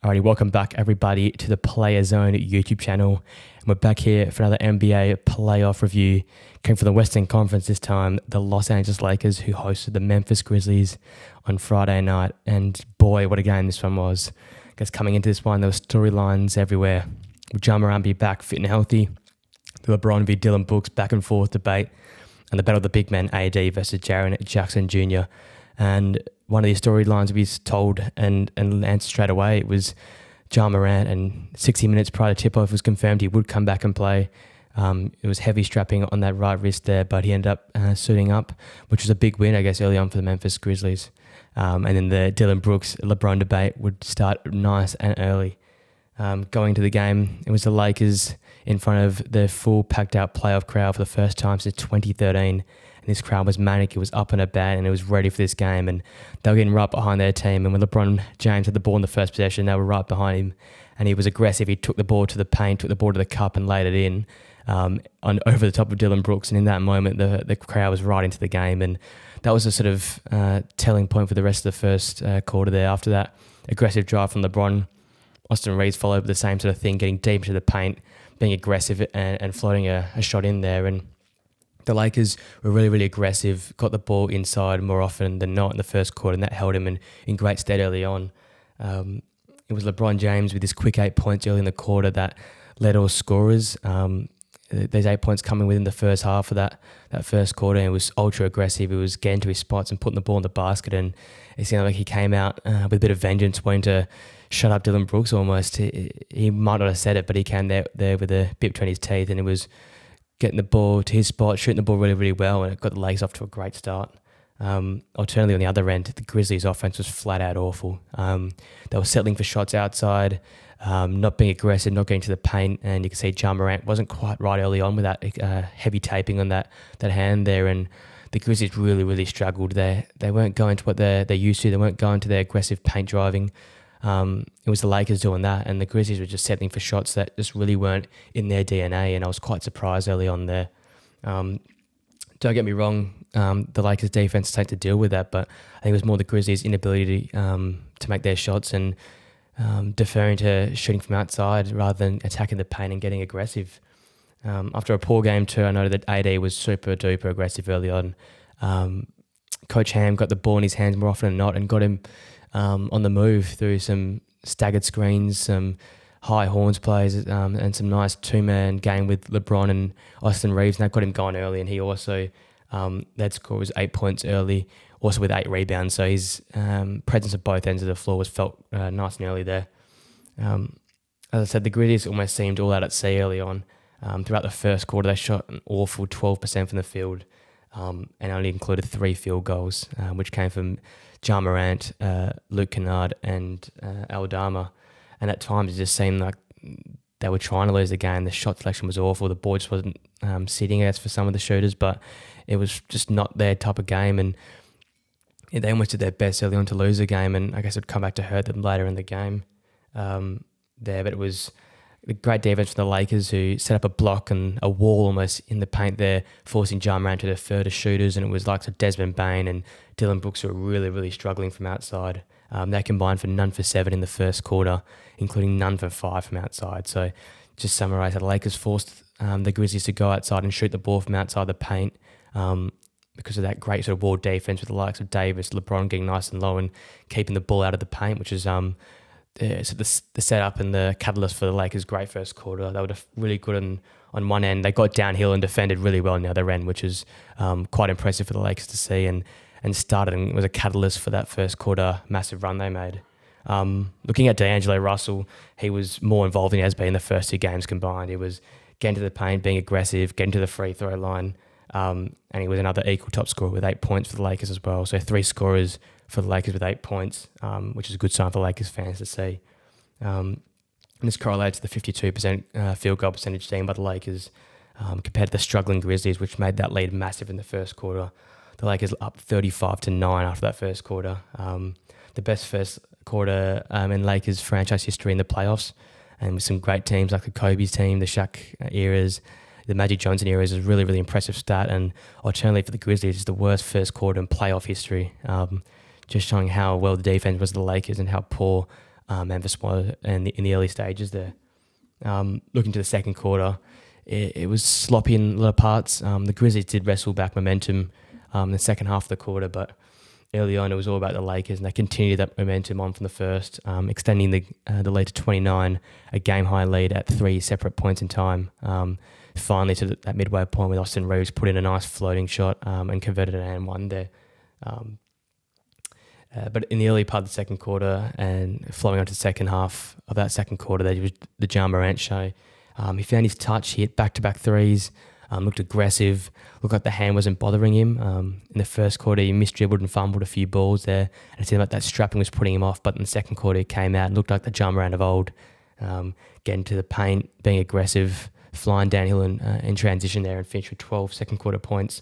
Alrighty, welcome back everybody to the Player Zone YouTube channel. And we're back here for another NBA playoff review. Came from the Western Conference this time, the Los Angeles Lakers, who hosted the Memphis Grizzlies on Friday night. And boy, what a game this one was. I guess coming into this one, there were storylines everywhere. Will Ja Morant be back fit and healthy? The LeBron v. Dylan Brooks back and forth debate. And the battle of the big men, AD versus Jaren Jackson Jr. And one of these storylines we told and answered straight away. It was Ja Morant, and 60 minutes prior to tip-off was confirmed he would come back and play. It was heavy strapping on that right wrist there, but he ended up suiting up, which was a big win, I guess, early on for the Memphis Grizzlies. And then the Dylan Brooks-LeBron debate would start nice and early. Going to the game, it was the Lakers in front of the full packed-out playoff crowd for the first time since 2013. This crowd was manic, it was up and about, and it was ready for this game, and they were getting right behind their team. And when LeBron James had the ball in the first possession, they were right behind him, and he was aggressive. He took the ball to the paint, took the ball to the cup, and laid it in over the top of Dylan Brooks. And in that moment, the crowd was right into the game, and that was a sort of telling point for the rest of the first quarter there. After that aggressive drive from LeBron, Austin Reeves followed with the same sort of thing, getting deep into the paint, being aggressive and floating a shot in there. And the Lakers were really, really aggressive, got the ball inside more often than not in the first quarter, and that held him in great stead early on. It was LeBron James with his quick 8 points early in the quarter that led all scorers. Those 8 points coming within the first half of that first quarter, and it was ultra aggressive. He was getting to his spots and putting the ball in the basket, and it seemed like he came out with a bit of vengeance, wanting to shut up Dylan Brooks almost. He might not have said it, but he came there with a bit between his teeth, and it was getting the ball to his spot, shooting the ball really, really well, and it got the Lakers off to a great start. Alternatively, on the other end, the Grizzlies' offense was flat out awful. They were settling for shots outside, not being aggressive, not getting to the paint, and you can see Ja Morant wasn't quite right early on with that heavy taping on that hand there, and the Grizzlies really, really struggled. They weren't going to what they're used to. They weren't going to their aggressive paint driving. It was the Lakers doing that, and the Grizzlies were just settling for shots that just really weren't in their DNA, and I was quite surprised early on there. Don't get me wrong, the Lakers defense had to deal with that, but I think it was more the Grizzlies' inability to make their shots and deferring to shooting from outside rather than attacking the paint and getting aggressive. After a poor game too, I noted that AD was super duper aggressive early on. Coach Ham got the ball in his hands more often than not and got him on the move through some staggered screens, some high horns plays, and some nice two-man game with LeBron and Austin Reeves, and that got him going early. And he also, that score was 8 points early, also with 8 rebounds. So his presence at both ends of the floor was felt nice and early there. As I said, the Grizzlies almost seemed all out at sea early on. Throughout the first quarter, they shot an awful 12% from the field, and only included 3 field goals, which came from Ja Morant, Luke Kennard, and Aldama. And at times it just seemed like they were trying to lose the game. The shot selection was awful. The ball just wasn't sitting as for some of the shooters, but it was just not their type of game. And they almost did their best early on to lose the game, and I guess it would come back to hurt them later in the game there. But it was a great defense from the Lakers, who set up a block and a wall almost in the paint there, forcing Ja Morant to defer to shooters. And it was like Desmond Bane and Dylan Brooks who were really, really struggling from outside. They combined for none for 7 in the first quarter, including none for 5 from outside. So just summarise, the Lakers forced the Grizzlies to go outside and shoot the ball from outside the paint because of that great sort of wall defense with the likes of Davis, LeBron getting nice and low and keeping the ball out of the paint, which is so the setup and the catalyst for the Lakers' great first quarter. They were really good on one end. They got downhill and defended really well on the other end, which is quite impressive for the Lakers to see, and started and was a catalyst for that first quarter massive run they made. Looking at D'Angelo Russell, he was more involved than he has been in the first 2 games combined. He was getting to the paint, being aggressive, getting to the free throw line, and he was another equal top scorer with 8 points for the Lakers as well. So 3 scorers for the Lakers with 8 points, which is a good sign for Lakers fans to see. And this correlates to the 52% field goal percentage seen by the Lakers compared to the struggling Grizzlies, which made that lead massive in the first quarter. The Lakers up 35-9 after that first quarter. The best first quarter in Lakers franchise history in the playoffs, and with some great teams like the Kobe's team, the Shaq eras, the Magic Johnson eras is a really, really impressive stat. And alternatively for the Grizzlies, it's the worst first quarter in playoff history. Just showing how well the defense was of the Lakers and how poor Memphis was in the early stages there. Looking to the second quarter, it was sloppy in a lot of parts. The Grizzlies did wrestle back momentum in the second half of the quarter, but early on it was all about the Lakers, and they continued that momentum on from the first, extending the lead to 29, a game-high lead at 3 separate points in time. Finally, to that midway point with Austin Reeves put in a nice floating shot and converted an and one there. But in the early part of the second quarter and flowing onto the second half of that second quarter, there was the Ja Morant show. He found his touch, he hit back-to-back threes, looked aggressive, looked like the hand wasn't bothering him. In the first quarter, he misdribbled and fumbled a few balls there, and it seemed like that strapping was putting him off, but in the second quarter, he came out and looked like the Ja Morant of old, getting to the paint, being aggressive, flying downhill in transition there, and finished with 12 second quarter points,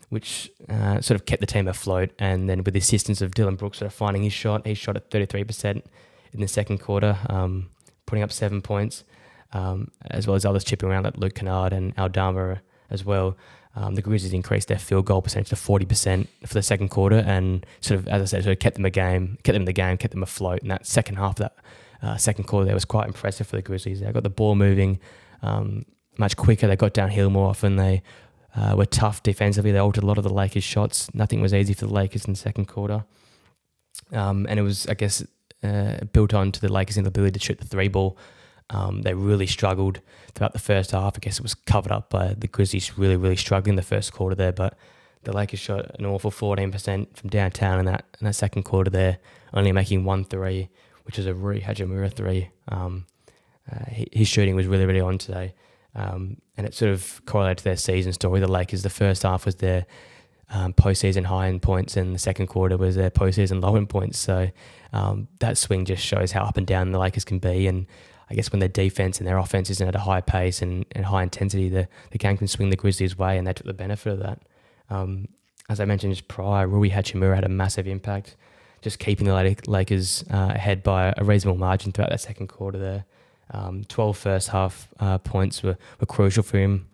which sort of kept the team afloat. And then with the assistance of Dylan Brooks sort of finding his shot, he shot at 33% in the second quarter, putting up 7 points, as well as others chipping around like Luke Kennard and Aldama as well. The Grizzlies increased their field goal percentage to 40% for the second quarter, and sort of, as I said, sort of kept them in the game, kept them afloat. And that second half of that second quarter there was quite impressive for the Grizzlies. They got the ball moving much quicker. They got downhill more often. They were tough defensively. They altered a lot of the Lakers' shots. Nothing was easy for the Lakers in the second quarter. And it was, I guess, built on to the Lakers' inability to shoot the three ball. They really struggled throughout the first half. I guess it was covered up by the Grizzlies really, really struggling in the first quarter there. But the Lakers shot an awful 14% from downtown in that second quarter there, only making 1 3, which was a Rui Hachimura 3. His shooting was really, really on today. And it sort of correlated to their season story. The Lakers, the first half was their postseason high in points, and the second quarter was their postseason low in points. So that swing just shows how up and down the Lakers can be. And I guess when their defense and their offense isn't at a high pace and high intensity, the game can swing the Grizzlies' way, and they took the benefit of that. As I mentioned just prior, Rui Hachimura had a massive impact, just keeping the Lakers ahead by a reasonable margin throughout that second quarter there. 12 first half points were crucial for him,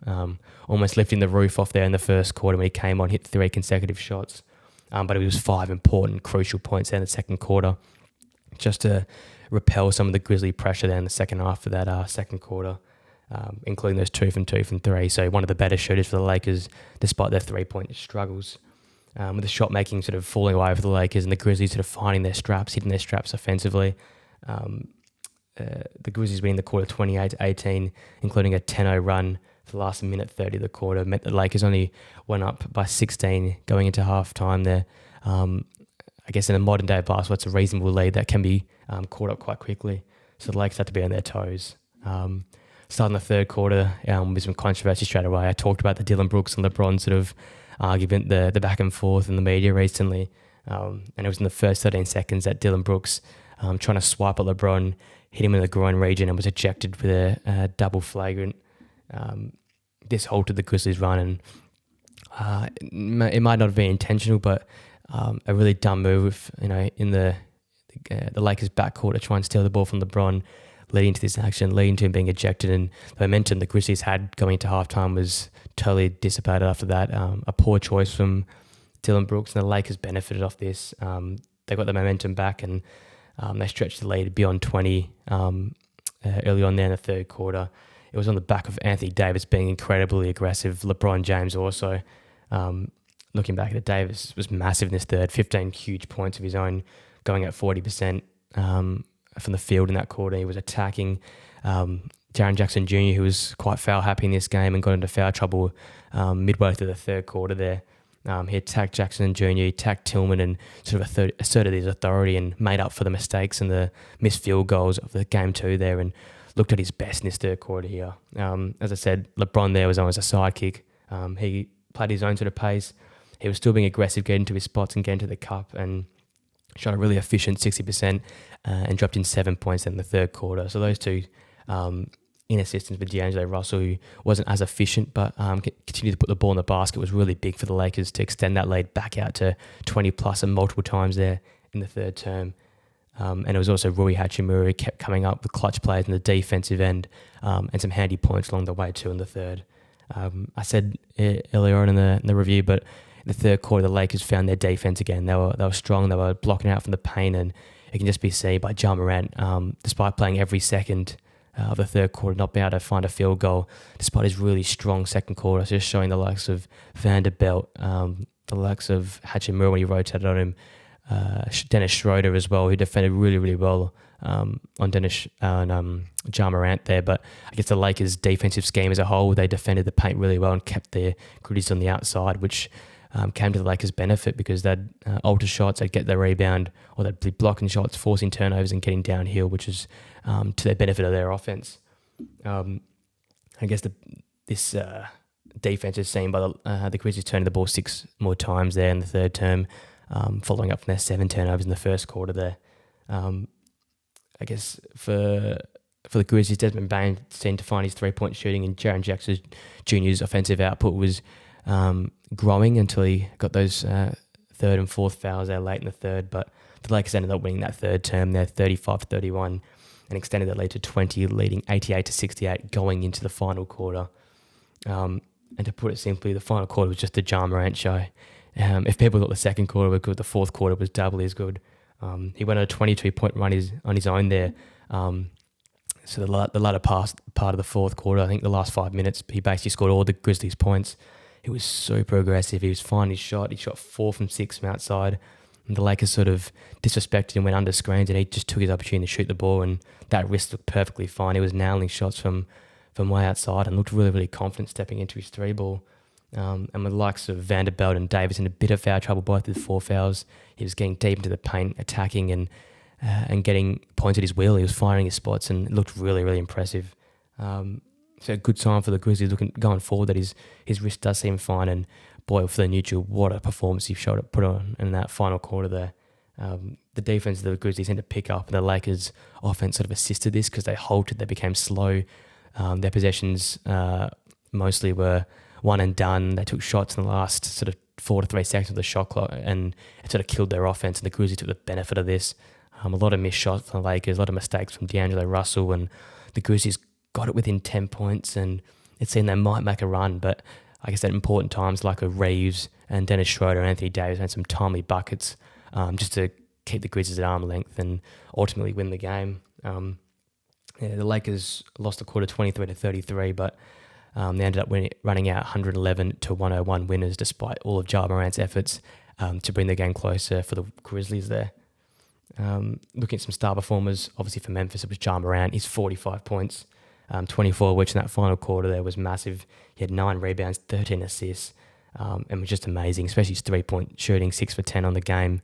almost lifting the roof off there in the first quarter when he came on, hit 3 consecutive shots. But it was 5 important, crucial points there in the second quarter, just to repel some of the Grizzly pressure there in the second half of that second quarter, including those 2 from 3. So one of the better shooters for the Lakers, despite their 3-point struggles. With the shot making sort of falling away for the Lakers and the Grizzlies sort of finding their straps, hitting their straps offensively. The Grizzlies winning the quarter 28-18, including a 10-0 run for the last minute 30 of the quarter, meant the Lakers only went up by 16 going into half-time there. I guess in a modern day of basketball, it's a reasonable lead that can be caught up quite quickly. So the Lakers had to be on their toes. Starting the third quarter with some controversy straight away. I talked about the Dylan Brooks and LeBron sort of argument, the back and forth in the media recently. And it was in the first 13 seconds that Dylan Brooks, trying to swipe at LeBron, hit him in the groin region and was ejected with a double flagrant. This halted the Grizzlies' run, and it might not have been intentional, but a really dumb move, in the Lakers' backcourt to try and steal the ball from LeBron, leading to this action, leading to him being ejected. And the momentum the Grizzlies had going into halftime was totally dissipated after that. A poor choice from Dylan Brooks, and the Lakers benefited off this. They got the momentum back, and they stretched the lead beyond 20 early on there in the third quarter. It was on the back of Anthony Davis being incredibly aggressive. LeBron James also, looking back at it, Davis was massive in this third, 15 huge points of his own, going at 40% from the field in that quarter. He was attacking Jaren Jackson Jr., who was quite foul happy in this game and got into foul trouble midway through the third quarter there. He attacked Jackson Jr., he attacked Tillman, and sort of asserted his authority and made up for the mistakes and the missed field goals of the game 2 there, and looked at his best in this third quarter here. As I said, LeBron there was almost a sidekick. He played his own sort of pace. He was still being aggressive, getting to his spots and getting to the cup, and shot a really efficient 60% and dropped in 7 points in the third quarter. So those two, in assistance with D'Angelo Russell, who wasn't as efficient but continued to put the ball in the basket, was really big for the Lakers to extend that lead back out to 20 plus and multiple times there in the third term. And it was also Rui Hachimura who kept coming up with clutch plays in the defensive end and some handy points along the way too in the third. I said earlier on in the review, but in the third quarter the Lakers found their defense again. They were strong. They were blocking out from the paint and it can just be seen by Ja Morant, despite playing every second of the third quarter, not being able to find a field goal, despite his really strong second quarter. So just showing the likes of Vanderbilt, the likes of Hachimura when he rotated on him, Dennis Schroeder as well, who defended really, really well on Ja Morant there. But I guess the Lakers' defensive scheme as a whole, they defended the paint really well and kept their Grizzlies on the outside, which came to the Lakers' benefit because they'd alter shots, they'd get the rebound, or they'd be blocking shots, forcing turnovers and getting downhill, which is to their benefit of their offense. I guess this defense is seen by the Grizzlies turning the ball 6 more times there in the third term, following up from their 7 turnovers in the first quarter there. I guess for the Grizzlies, Desmond Bane seemed to find his 3-point shooting, and Jaren Jackson Jr.'s offensive output was growing until he got those third and fourth fouls there late in the third. But the Lakers ended up winning that third term there, 35-31, and extended that lead to 20, leading 88-68 going into the final quarter. And to put it simply, the final quarter was just a Ja Morant show. If people thought the second quarter was good, the fourth quarter was doubly as good. He went on a 22-point run on his own there. So the latter part of the fourth quarter, I think the last 5 minutes, he basically scored all the Grizzlies' points. He was super aggressive. He was finding his shot. He shot 4 from 6 from outside. And the Lakers sort of disrespected him, went under screens, and he just took his opportunity to shoot the ball, and that wrist looked perfectly fine. He was nailing shots from way outside and looked really, really confident stepping into his 3-ball. And with the likes of Vanderbilt and Davis in a bit of foul trouble, both with 4 fouls, he was getting deep into the paint, attacking and getting points at his wheel. He was firing his spots, and it looked really, really impressive. So a good sign for the Grizzlies going forward that his wrist does seem fine. And boy, for the neutral, what a performance he put on in that final quarter there. The defense of the Grizzlies seemed to pick up, and the Lakers' offense sort of assisted this because they halted, they became slow. Their possessions mostly were one and done. They took shots in the last sort of 4 to 3 seconds of the shot clock, and it sort of killed their offense, and the Grizzlies took the benefit of this. A lot of missed shots from the Lakers, a lot of mistakes from D'Angelo Russell, and the Grizzlies got it within 10 points, and it seemed they might make a run, but I guess at important times like a Reeves and Dennis Schroeder and Anthony Davis had some timely buckets just to keep the Grizzlies at arm's length and ultimately win the game. The Lakers lost the quarter 23-33, but they ended up running out 111-101 winners despite all of Ja Morant's efforts to bring the game closer for the Grizzlies there. Looking at some star performers, obviously for Memphis, it was Ja Morant. He's 45 points, 24 which in that final quarter there was massive. He had 9 rebounds, 13 assists, and was just amazing, especially his 3-point shooting, 6 for 10 on the game.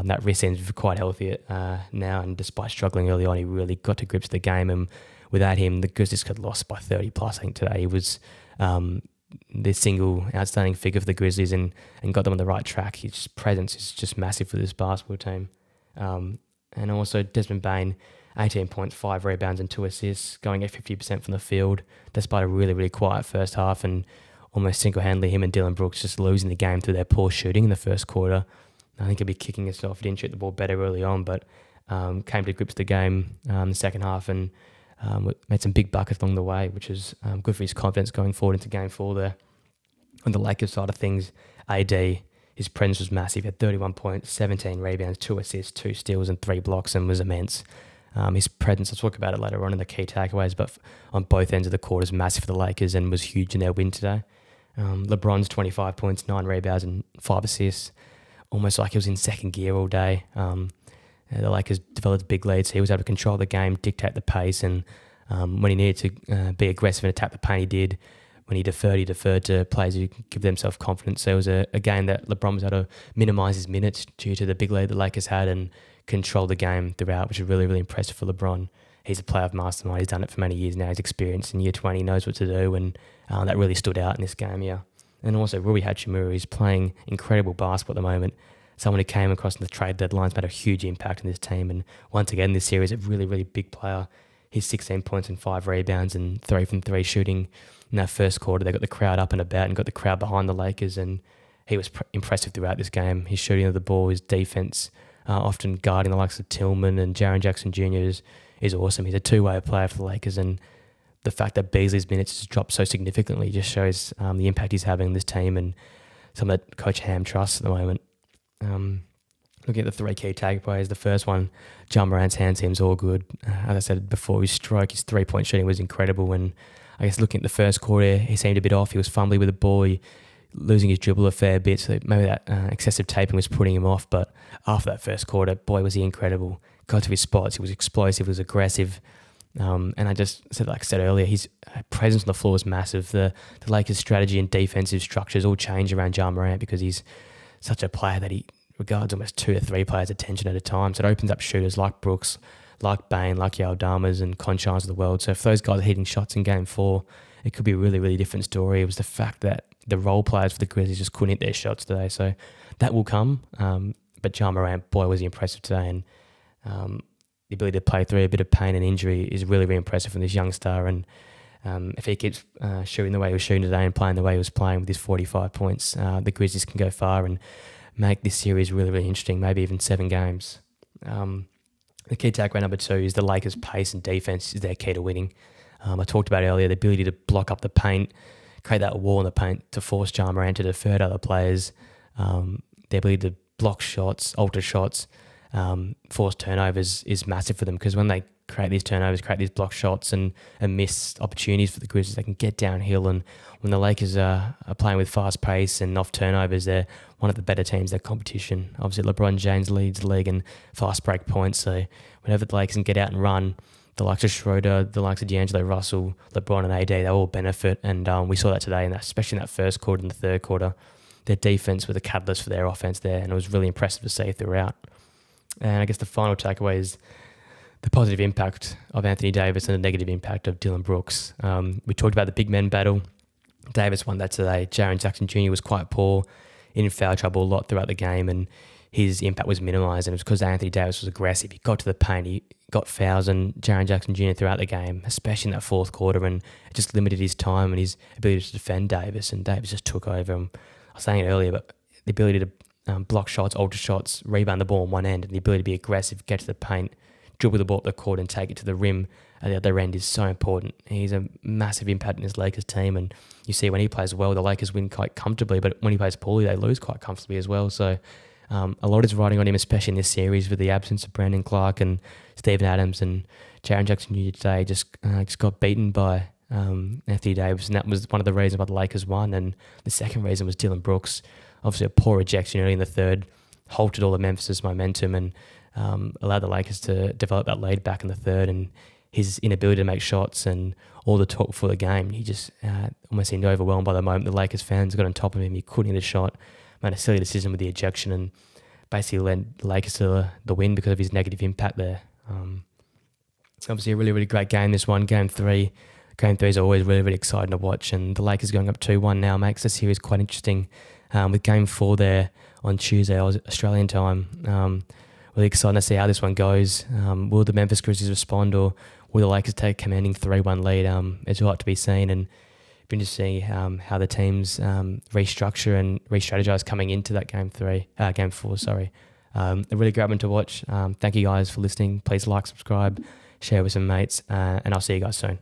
That wrist seems quite healthy now, and despite struggling early on, he really got to grips with the game, and without him, the Grizzlies could have lost by 30 plus. I think today he was the single outstanding figure for the Grizzlies and got them on the right track. His presence is just massive for this basketball team. And also Desmond Bane, 18 points, 5 rebounds and 2 assists, going at 50% from the field, despite a really, really quiet first half, and almost single-handedly him and Dylan Brooks just losing the game through their poor shooting in the first quarter. I think he'll be kicking himself. He didn't shoot the ball better early on, but came to grips with the game in the second half and made some big buckets along the way, which is good for his confidence going forward into game 4 there. On the Lakers side of things, AD, his presence was massive. He had 31 points, 17 rebounds, 2 assists, 2 steals and 3 blocks, and was immense. His presence, I'll talk about it later on in the key takeaways, but on both ends of the court is massive for the Lakers and was huge in their win today. LeBron's 25 points, 9 rebounds and 5 assists, almost like he was in second gear all day. The Lakers developed a big lead, so he was able to control the game, dictate the pace, and when he needed to be aggressive and attack the paint, he did. When he deferred to players who could give them self-confidence. So it was a game that LeBron was able to minimise his minutes due to the big lead the Lakers had and control the game throughout, which is really, really impressive for LeBron. He's a playoff mastermind. He's done it for many years now. He's experienced in year 20, knows what to do, and that really stood out in this game, yeah. And also Rui Hachimura is playing incredible basketball at the moment. Someone who came across in the trade deadlines made a huge impact in this team, and once again this series, a really, really big player. He's 16 points and 5 rebounds and 3 from 3 shooting. In that first quarter, they got the crowd up and about and got the crowd behind the Lakers, and he was impressive throughout this game. His shooting of the ball, his defense, often guarding the likes of Tillman and Jaren Jackson Jr. is awesome. He's a two-way player for the Lakers, and the fact that Beasley's minutes has dropped so significantly just shows the impact he's having on this team and something that Coach Ham trusts at the moment. Looking at the three key takeaways, the first one, Ja Morant's hand seems all good. As I said before, his stroke, his three-point shooting was incredible. And I guess looking at the first quarter, he seemed a bit off. He was fumbly with the ball, losing his dribble a fair bit. So maybe that excessive taping was putting him off. But after that first quarter, boy, was he incredible. Got to his spots. He was explosive, he was aggressive. And I just said, like I said earlier, his presence on the floor was massive. The Lakers' strategy and defensive structures all change around Ja Morant because he's such a player that he regards almost 2 or 3 players' attention at a time. So it opens up shooters like Brooks, like Bain, like Yaldamas and Conchans of the world. So if those guys are hitting shots in Game 4, it could be a really, really different story. It was the fact that the role players for the Grizzlies just couldn't hit their shots today. So that will come. But Ja Morant, boy, was he impressive today. And the ability to play through a bit of pain and injury is really, really impressive from this young star. And if he keeps shooting the way he was shooting today and playing the way he was playing with his 45 points, the Grizzlies can go far and make this series really, really interesting, maybe even 7 games. The key takeaway number 2 is the Lakers' pace and defense is their key to winning. I talked about earlier the ability to block up the paint, create that wall in the paint to force Ja Morant to defer to other players, the ability to block shots, alter shots, force turnovers is massive for them because when they create these turnovers, create these block shots and miss opportunities for the Grizzlies, they can get downhill. And when the Lakers are playing with fast pace and off turnovers, they're one of the better teams in their competition. Obviously, LeBron James leads the league in fast break points. So whenever the Lakers can get out and run, the likes of Schroeder, the likes of D'Angelo Russell, LeBron and AD, they all benefit. And we saw that today, and especially in that first quarter and the third quarter. Their defense was a catalyst for their offense there, and it was really impressive to see throughout. And I guess the final takeaway is the positive impact of Anthony Davis and the negative impact of Dylan Brooks. We talked about the big men battle. Davis won that today. Jaren Jackson Jr. was quite poor, in foul trouble a lot throughout the game, and his impact was minimised. And it was because Anthony Davis was aggressive. He got to the paint, he got fouls on Jaren Jackson Jr. throughout the game, especially in that fourth quarter, and it just limited his time and his ability to defend Davis, and Davis just took over. And I was saying it earlier, but the ability to block shots, alter shots, rebound the ball on one end, and the ability to be aggressive, get to the paint, dribble the ball up the court and take it to the rim at the other end is so important. He's a massive impact in this Lakers team, and you see when he plays well, the Lakers win quite comfortably, but when he plays poorly, they lose quite comfortably as well. So a lot is riding on him, especially in this series with the absence of Brandon Clark and Steven Adams, and Jaren Jackson Jr. today just got beaten by Anthony Davis, and that was one of the reasons why the Lakers won. And the second reason was Dylan Brooks. Obviously a poor ejection early in the third, halted all of Memphis' momentum and allowed the Lakers to develop that lead back in the third, and his inability to make shots and all the talk for the game, he just almost seemed overwhelmed by the moment. The Lakers fans got on top of him. He couldn't hit a shot, made a silly decision with the ejection, and basically led the Lakers to the win because of his negative impact there. Obviously a really, really great game, this one, Game 3. Game 3 is always really, really exciting to watch, and the Lakers going up 2-1 now makes the series quite interesting. With Game 4 there on Tuesday, Australian time. Really excited to see how this one goes. Will the Memphis Grizzlies respond, or will the Lakers take a commanding 3-1 lead? It's a lot to be seen, and been to see how the teams restructure and re-strategize coming into that Game 4. A really great one to watch. Thank you guys for listening. Please like, subscribe, share with some mates, and I'll see you guys soon.